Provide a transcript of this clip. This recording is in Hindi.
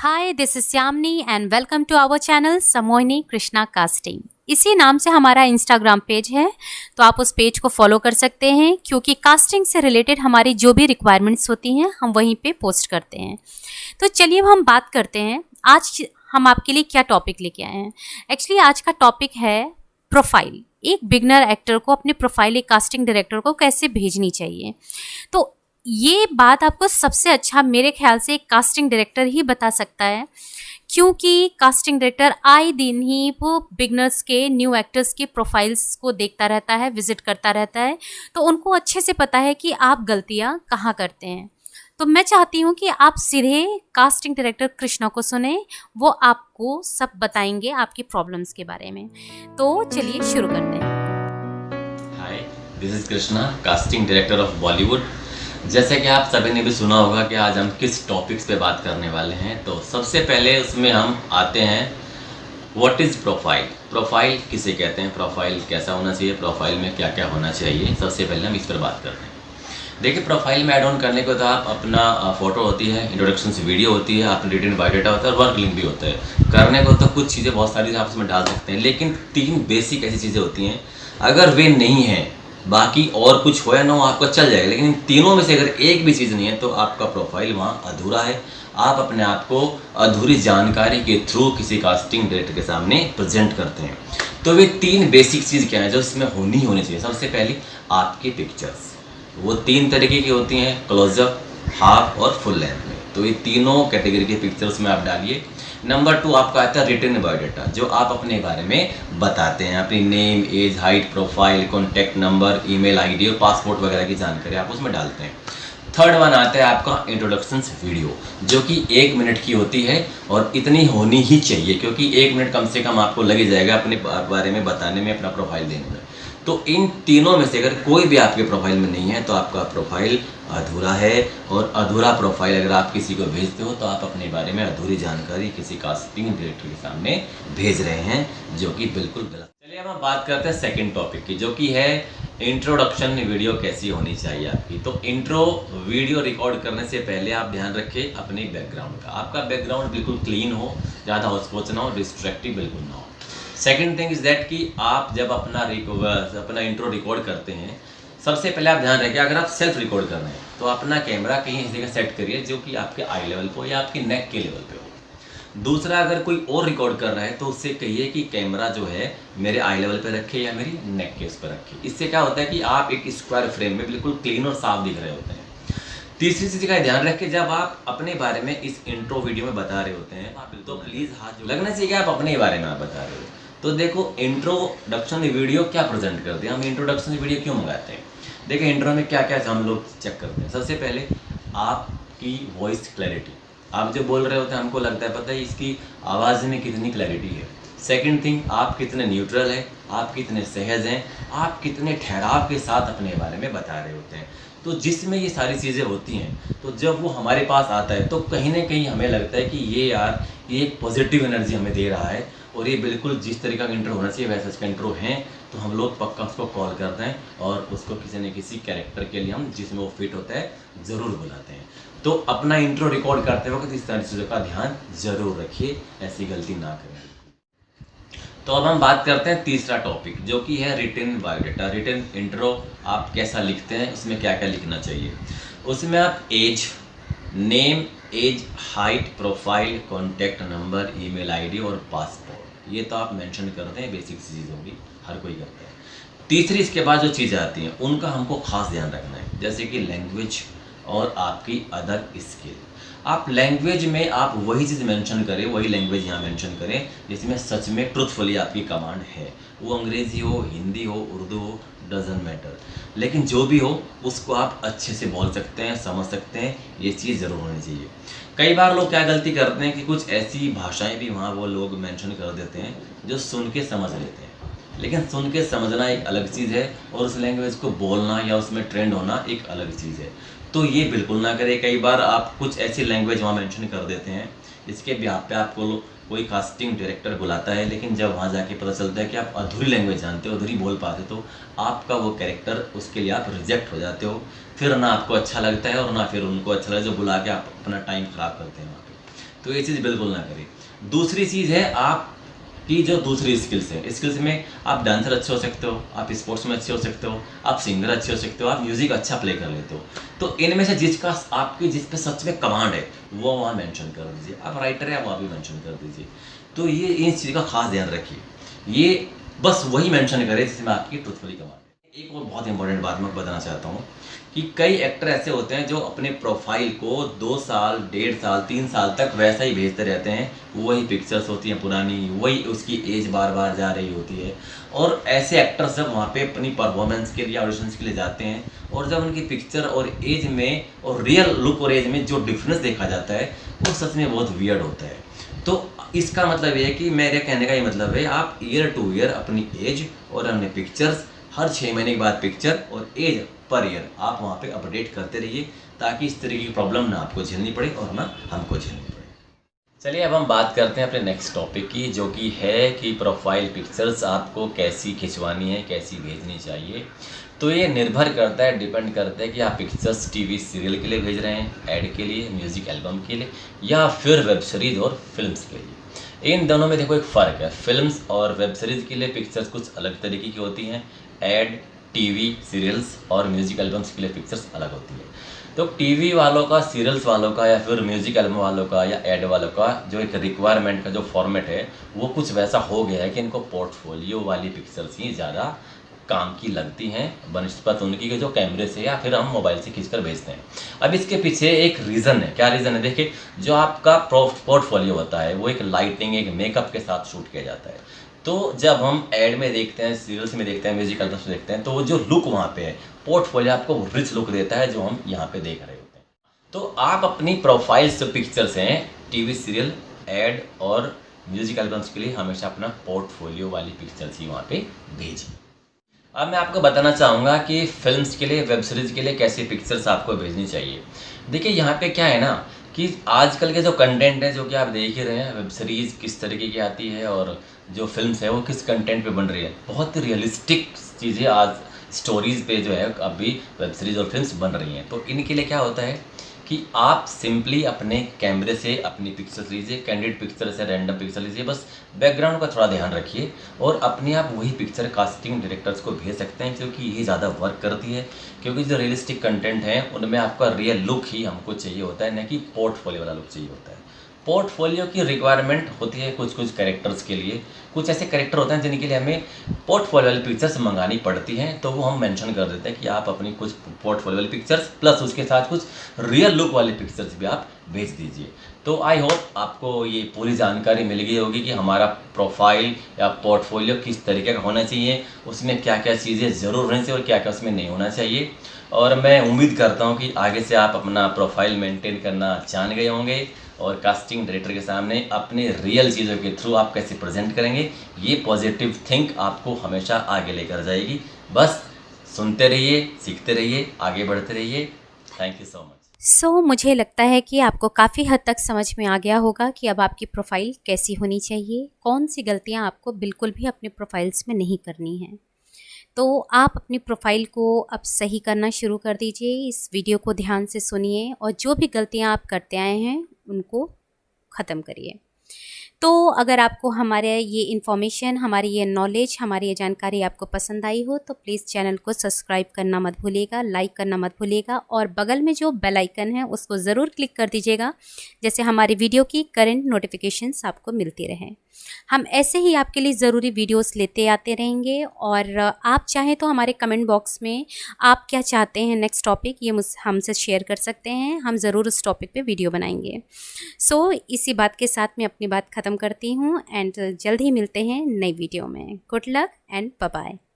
Hi, this is Shyamni and welcome to our channel Samohini Krishna casting. इसी नाम से हमारा इंस्टाग्राम पेज है, तो आप उस पेज को फॉलो कर सकते हैं क्योंकि कास्टिंग से रिलेटेड हमारी जो भी रिक्वायरमेंट्स होती हैं हम वहीं पे पोस्ट करते हैं। तो चलिए अब हम बात करते हैं आज हम आपके लिए क्या टॉपिक लेके आए हैं। एक्चुअली आज का टॉपिक है प्रोफाइल। एक बिगनर एक्टर को अपनी प्रोफाइल एक कास्टिंग डायरेक्टर को कैसे भेजनी चाहिए। तो ये बात आपको सबसे अच्छा मेरे ख्याल से एक कास्टिंग डायरेक्टर ही बता सकता है, क्योंकि कास्टिंग डायरेक्टर आए दिन ही वो बिगनर्स के न्यू एक्टर्स के प्रोफाइल्स को देखता रहता है, विजिट करता रहता है, तो उनको अच्छे से पता है कि आप गलतियां कहाँ करते हैं। तो मैं चाहती हूँ कि आप सीधे कास्टिंग डायरेक्टर कृष्णा को सुने, वो आपको सब बताएंगे आपकी प्रॉब्लम्स के बारे में। तो चलिए शुरू करते हैं। Hi, this is Krishna, casting director of Bollywood. जैसे कि आप सभी ने भी सुना होगा कि आज हम किस टॉपिक्स पे बात करने वाले हैं। तो सबसे पहले उसमें हम आते हैं व्हाट इज़ प्रोफाइल। प्रोफाइल किसे कहते हैं, प्रोफाइल कैसा होना चाहिए, प्रोफाइल में क्या क्या होना चाहिए, सबसे पहले हम इस पर बात करते हैं। देखिए, प्रोफाइल में ऐड ऑन करने को तो आप अपना फ़ोटो होती है, इंट्रोडक्शन से वीडियो होती है, आपने रिटन बायोडाटा होता है और वर्क लिंक भी होता है। करने को तो कुछ चीज़ें बहुत सारी आप उसमें डाल सकते हैं, लेकिन 3 बेसिक ऐसी चीज़ें होती हैं, अगर वे नहीं हैं, बाकी और कुछ हो या ना हो आपका चल जाएगा, लेकिन इन तीनों में से अगर एक भी चीज़ नहीं है तो आपका प्रोफाइल वहाँ अधूरा है। आप अपने आप को अधूरी जानकारी के थ्रू किसी कास्टिंग डायरेक्टर के सामने प्रेजेंट करते हैं। तो वे 3 बेसिक चीज़ क्या है जो इसमें होनी चाहिए। सबसे पहली आपकी पिक्चर्स, वो 3 तरीके की होती हैं, क्लोजअप, हाफ और फुल लेंथ में। तो ये तीनों कैटेगरी के पिक्चर्स में आप डालिए। नंबर 2 आपका आता है रिटन बायोडाटा, जो आप अपने बारे में बताते हैं, अपनी name, age, height, profile, contact number, email ID और पासपोर्ट वगैरह की जानकारी आप उसमें डालते हैं। थर्ड वन आता है आपका इंट्रोडक्शन वीडियो, जो कि 1 मिनट की होती है और इतनी होनी ही चाहिए, क्योंकि 1 मिनट कम से कम आपको लग ही जाएगा अपने बारे में बताने में, अपना प्रोफाइल देने में। तो इन तीनों में से अगर कोई भी आपके प्रोफाइल में नहीं है तो आपका प्रोफाइल अधूरा है। और अधूरा प्रोफाइल अगर आप किसी को भेजते हो तो आप अपने बारे में अधूरी जानकारी किसी कास्टिंग डायरेक्टर के सामने भेज रहे हैं, जो कि बिल्कुल गलत। चलिए अब हम बात करते हैं सेकंड टॉपिक की, जो कि है इंट्रोडक्शन वीडियो कैसी होनी चाहिए आपकी। तो इंट्रो वीडियो रिकॉर्ड करने से पहले आप ध्यान रखें अपने बैकग्राउंड का। आपका बैकग्राउंड बिल्कुल क्लीन हो, ज़्यादा हौच-पौच ना हो, डिस्ट्रैक्टिव बिल्कुल ना हो। सेकेंड थिंग इज़ दैट कि आप जब अपना इंट्रो रिकॉर्ड करते हैं, सबसे पहले आप ध्यान रखें, अगर आप सेल्फ रिकॉर्ड कर रहे हैं तो अपना कैमरा कहीं इस जगह सेट करिए जो कि आपके आई लेवल पे हो या आपके नेक के लेवल पे हो। दूसरा, अगर कोई और रिकॉर्ड कर रहा है तो उससे कहिए कि कैमरा जो है मेरे आई लेवल पे रखे या मेरी नेक के उस पर रखे। इससे क्या होता है कि आप एक स्क्वायर फ्रेम में बिल्कुल क्लीन और साफ दिख रहे होते हैं। तीसरी चीज़ का ध्यान रखें, जब आप अपने बारे में इस इंट्रो वीडियो में बता रहे होते हैं तो प्लीज़ हाथ लगना चाहिए कि आप अपने बारे में आप बता रहे हो। तो देखो, इंट्रोडक्शन वीडियो क्या प्रेजेंट करते हैं, हम इंट्रोडक्शन वीडियो क्यों मंगाते हैं। देखिए, इंट्रो में क्या क्या हम लोग चेक करते हैं। सबसे पहले आपकी वॉइस क्लैरिटी, आप जो बोल रहे होते हैं हमको लगता है पता है इसकी आवाज़ में कितनी क्लैरिटी है। सेकंड थिंग, आप कितने न्यूट्रल हैं, आप कितने सहज हैं, आप कितने ठहराव के साथ अपने बारे में बता रहे होते हैं। तो जिसमें ये सारी चीज़ें होती हैं, तो जब वो हमारे पास आता है तो कहीं ना कहीं हमें लगता है कि ये यार ये एक पॉजिटिव एनर्जी हमें दे रहा है और ये बिल्कुल जिस तरीका का इंट्रो होना चाहिए वैसा इसका इंट्रो है। तो हम लोग पक्का उसको कॉल करते हैं और उसको किसी न किसी कैरेक्टर के लिए हम जिसमें वो फिट होता है ज़रूर बुलाते हैं। तो अपना इंट्रो रिकॉर्ड करते वक्त इस सारी चीज़ों का ध्यान ज़रूर रखिए, ऐसी गलती ना करें। तो अब हम बात करते हैं तीसरा टॉपिक, जो कि है रिटन बायोडाटा। रिटन इंट्रो आप कैसा लिखते हैं, इसमें क्या क्या लिखना चाहिए। उसमें आप age, name, age, height, profile, contact number, email ID और पासपोर्ट, ये तो आप मेंशन करते हैं, बेसिक चीज़ होगी, हर कोई करता है। तीसरी इसके बाद जो चीज़ें आती हैं उनका हमको खास ध्यान रखना है, जैसे कि लैंग्वेज और आपकी अदर स्किल। आप लैंग्वेज में आप वही चीज़ मेंशन करें, वही लैंग्वेज यहाँ मेंशन करें जिसमें सच में ट्रुथफुली आपकी कमांड है। वो अंग्रेज़ी हो, हिंदी हो, उर्दू हो, डजंट मैटर, लेकिन जो भी हो उसको आप अच्छे से बोल सकते हैं, समझ सकते हैं, ये चीज़ ज़रूर होनी चाहिए। कई बार लोग क्या गलती करते हैं कि कुछ ऐसी भाषाएं भी वहाँ वो लोग मेंशन कर देते हैं जो सुन के समझ लेते हैं, लेकिन सुन के समझना एक अलग चीज़ है और उस लैंग्वेज को बोलना या उसमें ट्रेंड होना एक अलग चीज़ है। तो ये बिल्कुल ना करें। कई बार आप कुछ ऐसी लैंग्वेज वहाँ मेंशन कर देते हैं जिसके ब्याह पे आपको कोई कास्टिंग डायरेक्टर बुलाता है, लेकिन जब वहाँ जाके पता चलता है कि आप अधूरी लैंग्वेज जानते हो, अधूरी बोल पाते, तो आपका वो कैरेक्टर, उसके लिए आप रिजेक्ट हो जाते हो। फिर ना आपको अच्छा लगता है और ना फिर उनको अच्छा लगता है, जो बुला के आप अपना टाइम ख़राब करते हैं वहाँ पे। तो ये चीज़ बिल्कुल ना करें। दूसरी चीज़ है आपकी जो दूसरी स्किल्स है, स्किल्स में आप डांसर अच्छे हो सकते हो, आप स्पोर्ट्स में अच्छे हो सकते हो, आप सिंगर अच्छे हो सकते हो, आप म्यूज़िक अच्छा प्ले कर लेते हो। तो इनमें से जिस पे सच में कमांड है वो वहाँ मेंशन कर दीजिए। आप राइटर है, वहाँ भी मेंशन कर दीजिए। तो ये इस चीज़ का खास ध्यान रखिए, ये बस वही मेंशन करें जिसमें आपकी ट्रुथफुली कमांड है। एक और बहुत इंपॉर्टेंट बात मैं बताना चाहता हूँ कि कई एक्टर ऐसे होते हैं जो अपने प्रोफाइल को 2 साल, 1.5 साल, 3 साल तक वैसा ही भेजते रहते हैं। वही पिक्चर्स होती हैं पुरानी, वही उसकी एज बार बार जा रही होती है। और ऐसे एक्टर्स जब वहाँ पे अपनी परफॉर्मेंस के लिए, ऑडिशंस के लिए जाते हैं, और जब उनकी पिक्चर और एज में और रियल लुक और एज में जो डिफरेंस देखा जाता है, वो सच में बहुत वियर्ड होता है। तो इसका मतलब ये है कि मेरे कहने का ये मतलब है, आप ईयर टू ईयर अपनी एज और अपने पिक्चर्स, हर 6 महीने के बाद पिक्चर और एज पर ईयर आप वहाँ पे अपडेट करते रहिए, ताकि इस तरीके की प्रॉब्लम ना आपको झेलनी पड़े और ना हमको झेलनी पड़े। चलिए अब हम बात करते हैं अपने नेक्स्ट टॉपिक की, जो कि है कि प्रोफाइल पिक्चर्स आपको कैसी खिंचवानी है, कैसी भेजनी चाहिए। तो ये निर्भर करता है, डिपेंड करता है कि आप पिक्चर्स टीवी सीरियल के लिए भेज रहे हैं, ऐड के लिए, म्यूज़िक एल्बम के लिए, या फिर वेब सीरीज़ और फिल्म्स के लिए। इन दोनों में देखो एक फ़र्क है, फिल्म्स और वेब सीरीज़ के लिए पिक्चर्स कुछ अलग तरीके की होती हैं, ऐड, टीवी सीरियल्स और म्यूज़िक एल्बम्स के लिए पिक्चर्स अलग होती है। तो टीवी वालों का, सीरियल्स वालों का, या फिर म्यूज़िक एल्बम वालों का, या ऐड वालों का जो एक रिक्वायरमेंट का जो फॉर्मेट है, वो कुछ वैसा हो गया है कि इनको पोर्टफोलियो वाली पिक्चर्स ही ज़्यादा काम की लगती हैं बनिस्बत उनकी के जो कैमरे से या फिर हम मोबाइल से खींचकर भेजते हैं। अब इसके पीछे एक रीज़न है। क्या रीज़न है? देखिए, जो आपका पोर्टफोलियो होता है वो एक लाइटिंग, एक मेकअप के साथ शूट किया जाता है। तो जब हम ऐड में देखते हैं, सीरियल्स में देखते हैं, म्यूजिक एल्बम्स में देखते हैं, तो वो जो लुक वहाँ पे है, पोर्टफोलियो आपको रिच लुक देता है, जो हम यहाँ पे देख रहे होते हैं। तो आप अपनी प्रोफाइल्स जो पिक्चर्स हैं टीवी सीरियल, ऐड और म्यूजिक एल्बम्स के लिए हमेशा अपना पोर्टफोलियो वाली पिक्चर्स ही वहाँ पे भेजिए। अब मैं आपको बताना चाहूँगा कि फिल्म्स के लिए, वेब सीरीज़ के लिए कैसी पिक्चर्स आपको भेजनी चाहिए। देखिए, यहाँ पे क्या है ना कि आजकल के जो कंटेंट है, जो कि आप देख ही रहे हैं, वेब सीरीज़ किस तरीके की आती है और जो फिल्म्स है वो किस कंटेंट पे बन रही है। बहुत रियलिस्टिक चीज़ें आज स्टोरीज़ पे जो है अभी वेब सीरीज़ और फिल्म्स बन रही हैं। तो इनके लिए क्या होता है कि आप सिंपली अपने कैमरे से अपनी पिक्चर्स लीजिए, कैंडिड पिक्चर से रैंडम पिक्चर लीजिए, बस बैकग्राउंड का थोड़ा ध्यान रखिए और अपने आप वही पिक्चर कास्टिंग डायरेक्टर्स को भेज सकते हैं, क्योंकि ये ज़्यादा वर्क करती है। क्योंकि जो रियलिस्टिक कंटेंट है उनमें आपका रियल लुक ही हमको चाहिए होता है, न कि पोर्टफोलियो वाला लुक चाहिए होता है। पोर्टफोलियो की रिक्वायरमेंट होती है कुछ कुछ कैरेक्टर्स के लिए। कुछ ऐसे कैरेक्टर होते हैं जिनके लिए हमें पोर्टफोलियो वाली पिक्चर्स मंगानी पड़ती हैं, तो वो हम मेंशन कर देते हैं कि आप अपनी कुछ पोर्टफोलियो वाली पिक्चर्स प्लस उसके साथ कुछ रियल लुक वाली पिक्चर्स भी आप भेज दीजिए। तो आई होप आपको ये पूरी जानकारी मिल गई होगी कि हमारा प्रोफाइल या पोर्टफोलियो किस तरीके का होना चाहिए, उसमें क्या क्या चीज़ें ज़रूर होनी चाहिए और क्या क्या उसमें नहीं होना चाहिए। और मैं उम्मीद करता हूँ कि आगे से आप अपना प्रोफाइल मेंटेन करना जान गए होंगे और कास्टिंग डायरेक्टर के सामने अपने रियल चीज़ों के थ्रू आप कैसे प्रेजेंट करेंगे, ये पॉजिटिव थिंक आपको हमेशा आगे लेकर जाएगी। बस सुनते रहिए, सीखते रहिए, आगे बढ़ते रहिए। Thank you so much. मुझे लगता है कि आपको काफ़ी हद तक समझ में आ गया होगा कि अब आपकी प्रोफाइल कैसी होनी चाहिए, कौन सी गलतियां आपको बिल्कुल भी अपने प्रोफाइल्स में नहीं करनी है। तो आप अपनी प्रोफाइल को अब सही करना शुरू कर दीजिए। इस वीडियो को ध्यान से सुनिए और जो भी गलतियां आप करते आए हैं उनको ख़त्म करिए। तो अगर आपको हमारे ये इन्फॉर्मेशन, हमारी ये नॉलेज, हमारी ये जानकारी आपको पसंद आई हो तो प्लीज़ चैनल को सब्सक्राइब करना मत भूलिएगा, लाइक करना मत भूलिएगा और बगल में जो बेल आइकन है उसको ज़रूर क्लिक कर दीजिएगा, जैसे हमारी वीडियो की करंट नोटिफिकेशंस आपको मिलती रहें। हम ऐसे ही आपके लिए ज़रूरी वीडियोस लेते आते रहेंगे और आप चाहें तो हमारे कमेंट बॉक्स में आप क्या चाहते हैं नेक्स्ट टॉपिक, ये हमसे शेयर कर सकते हैं। हम ज़रूर उस टॉपिक पे वीडियो बनाएंगे। सो इसी बात के साथ मैं अपनी बात ख़त्म करती हूँ एंड जल्द ही मिलते हैं नई वीडियो में। Good luck and bye bye.